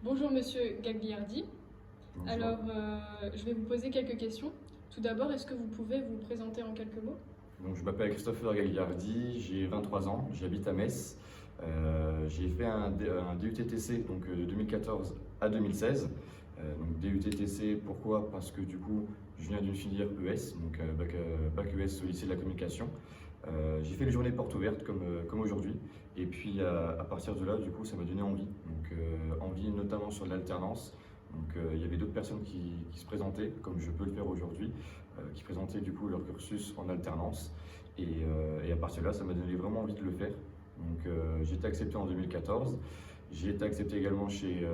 Bonjour Monsieur Gagliardi. Bonjour. Alors, je vais vous poser quelques questions. Tout d'abord, est-ce que vous pouvez vous présenter en quelques mots? Donc, je m'appelle Christopher Gagliardi, j'ai 23 ans, j'habite à Metz. J'ai fait un DUTTC donc, de 2014 à 2016. Donc DUTTC, pourquoi? Parce que du coup, je viens d'une filière ES, donc bac ES au lycée de la communication. J'ai fait les journées portes ouvertes comme aujourd'hui. Et puis à partir de là, du coup, ça m'a donné envie. Donc envie notamment sur l'alternance. Donc il y avait d'autres personnes qui se présentaient, comme je peux le faire aujourd'hui, qui présentaient du coup leur cursus en alternance. Et à partir de là, ça m'a donné vraiment envie de le faire. Donc j'ai été accepté en 2014. J'ai été accepté également chez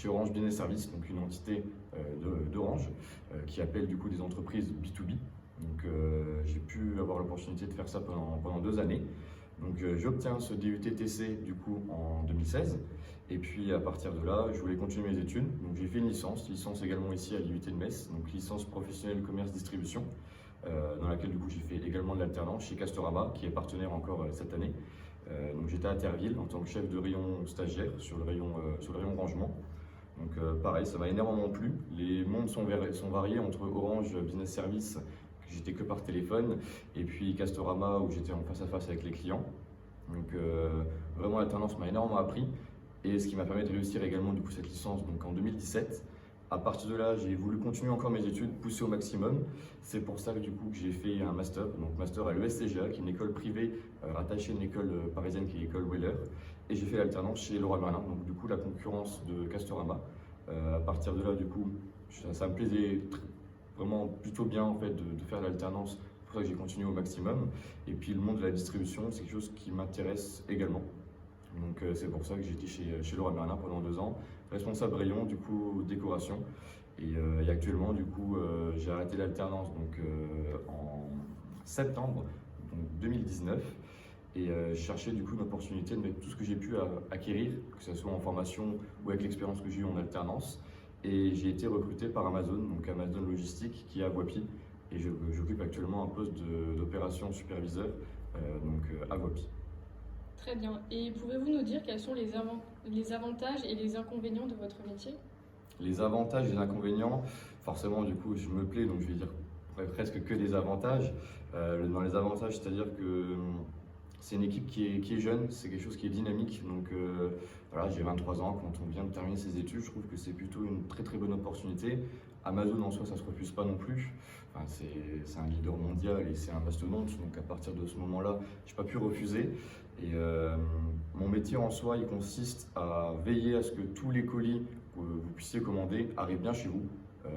Orange Business Service, donc une entité d'Orange qui appelle du coup des entreprises B2B. Donc j'ai pu avoir l'opportunité de faire ça pendant 2 années. Donc j'obtiens ce DUTTC du coup en 2016 et puis à partir de là je voulais continuer mes études. Donc j'ai fait une licence également ici à l'IUT de Metz, donc licence professionnelle commerce distribution dans laquelle du coup j'ai fait également de l'alternance chez Castorama qui est partenaire encore cette année. Donc j'étais à Terville en tant que chef de rayon stagiaire sur le rayon rangement. Donc pareil, ça m'a énormément plu. Les mondes sont variés entre Orange Business Service, que j'étais que par téléphone, et puis Castorama où j'étais en face à face avec les clients. Donc vraiment l'alternance m'a énormément appris et ce qui m'a permis de réussir également du coup cette licence donc en 2017. À partir de là, j'ai voulu continuer encore mes études, pousser au maximum. C'est pour ça que du coup que j'ai fait un master, donc master à l'ESCGA, qui est une école privée rattachée à une école parisienne qui est l'école Weller. Et j'ai fait l'alternance chez Leroy Merlin, donc du coup la concurrence de Castorama. À partir de là, du coup, ça me plaisait vraiment plutôt bien en fait de faire l'alternance. C'est pour ça que j'ai continué au maximum. Et puis le monde de la distribution, c'est quelque chose qui m'intéresse également. Donc c'est pour ça que j'étais chez Leroy Merlin pendant 2 ans, responsable rayon, du coup décoration. Et actuellement, du coup, j'ai arrêté l'alternance donc en septembre donc 2019. Et je cherchais du coup une opportunité de mettre tout ce que j'ai pu acquérir, que ce soit en formation ou avec l'expérience que j'ai eue en alternance. Et j'ai été recruté par Amazon, donc Amazon Logistique, qui est à Voipy. Et j'occupe actuellement un poste d'opération superviseur à Voipy. Très bien. Et pouvez-vous nous dire quels sont les avantages et les inconvénients de votre métier? Les avantages et les inconvénients, forcément du coup je me plais, donc je vais dire presque que des avantages. Dans les avantages, c'est-à-dire que c'est une équipe qui est jeune, c'est quelque chose qui est dynamique. Donc voilà, j'ai 23 ans, quand on vient de terminer ses études, je trouve que c'est plutôt une très très bonne opportunité. Amazon en soi, ça ne se refuse pas non plus. Enfin, c'est un leader mondial et c'est un mastodonte, donc à partir de ce moment-là, je n'ai pas pu refuser. Et mon métier en soi, il consiste à veiller à ce que tous les colis que vous puissiez commander arrivent bien chez vous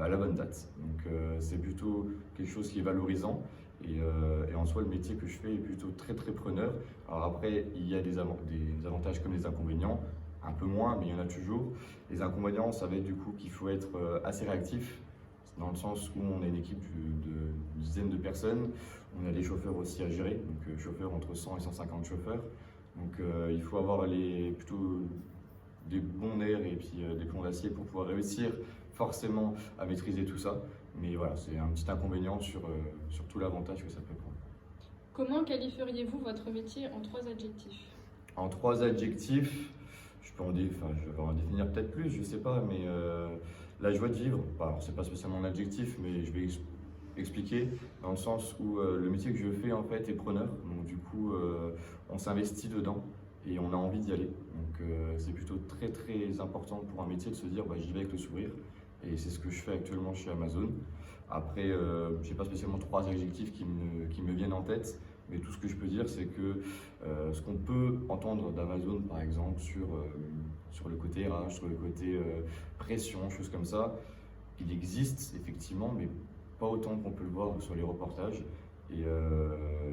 à la bonne date. Donc c'est plutôt quelque chose qui est valorisant. Et en soi, le métier que je fais est plutôt très très preneur. Alors après, il y a des avantages comme des inconvénients, un peu moins, mais il y en a toujours. Les inconvénients, ça va être du coup qu'il faut être assez réactif, dans le sens où on a une équipe d'une dizaine de personnes. On a des chauffeurs aussi à gérer, donc chauffeurs entre 100 et 150 chauffeurs. Donc il faut avoir plutôt des bons nerfs et puis des plombs d'acier pour pouvoir réussir forcément à maîtriser tout ça. Mais voilà, c'est un petit inconvénient sur tout l'avantage que ça peut prendre. Comment qualifieriez-vous votre métier en 3 adjectifs? En 3 adjectifs, je vais en définir peut-être plus, je sais pas, mais la joie de vivre. Alors c'est pas spécialement un adjectif, mais je vais expliquer dans le sens où le métier que je fais en fait est preneur. Donc du coup, on s'investit dedans et on a envie d'y aller. Donc c'est plutôt très très important pour un métier de se dire j'y vais avec le sourire. Et c'est ce que je fais actuellement chez Amazon. Après, je n'ai pas spécialement 3 adjectifs qui me viennent en tête, mais tout ce que je peux dire, c'est que ce qu'on peut entendre d'Amazon, par exemple, sur le côté RH, sur le côté pression, choses comme ça, il existe effectivement, mais pas autant qu'on peut le voir sur les reportages. Et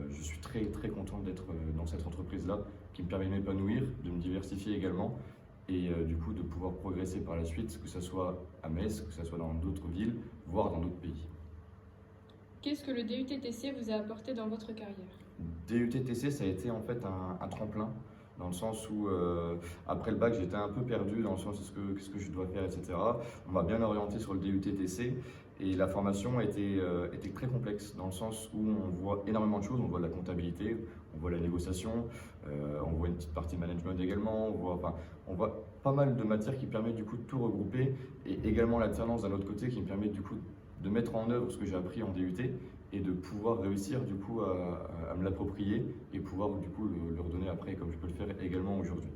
je suis très très content d'être dans cette entreprise-là, qui me permet de m'épanouir, de me diversifier également et du coup de pouvoir progresser par la suite, que ce soit à Metz, que ce soit dans d'autres villes, voire dans d'autres pays. Qu'est-ce que le DUTTC vous a apporté dans votre carrière? DUTTC, ça a été en fait un tremplin, dans le sens où après le bac, j'étais un peu perdu, dans le sens qu'est-ce que je dois faire, etc. On m'a bien orienté sur le DUTTC et la formation était très complexe, dans le sens où on voit énormément de choses, on voit de la comptabilité, on voit la négociation, on voit une petite partie management également, on voit pas mal de matières qui permettent du coup de tout regrouper et également l'alternance d'un autre côté qui me permet du coup de mettre en œuvre ce que j'ai appris en DUT et de pouvoir réussir du coup à me l'approprier et pouvoir du coup le redonner après comme je peux le faire également aujourd'hui.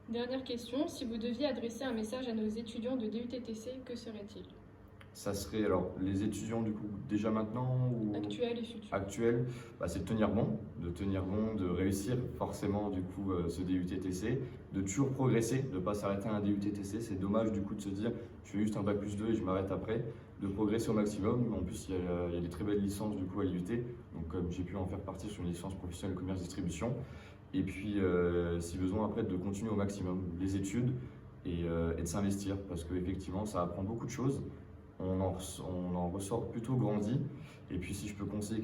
Dernière question, si vous deviez adresser un message à nos étudiants de DUTTC, que serait-il? Ça serait alors les étudiants du coup déjà maintenant ou Actuel et futur. actuels, c'est de tenir bon, de réussir forcément du coup ce DUTTC, de toujours progresser, de ne pas s'arrêter à un DUTTC. C'est dommage du coup de se dire je fais juste un bac+2 et je m'arrête après, de progresser au maximum. En plus il y a des très belles licences du coup à l'IUT, donc comme j'ai pu en faire partie sur une licence professionnelle commerce distribution. Et puis si besoin après de continuer au maximum les études et de s'investir parce qu'effectivement ça apprend beaucoup de choses. On en ressort plutôt grandi. Et puis si je peux conseiller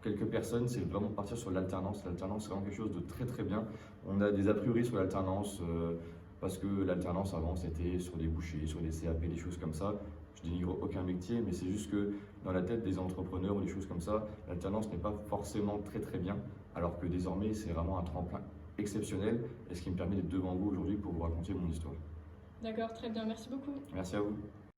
quelques personnes, c'est vraiment de partir sur l'alternance. L'alternance, c'est vraiment quelque chose de très très bien. On a des a priori sur l'alternance parce que l'alternance avant c'était sur des bouchers, sur des CAP, des choses comme ça. Je dénigre aucun métier, mais c'est juste que dans la tête des entrepreneurs ou des choses comme ça, l'alternance n'est pas forcément très très bien. Alors que désormais, c'est vraiment un tremplin exceptionnel et ce qui me permet d'être devant vous aujourd'hui pour vous raconter mon histoire. D'accord, très bien, merci beaucoup. Merci à vous.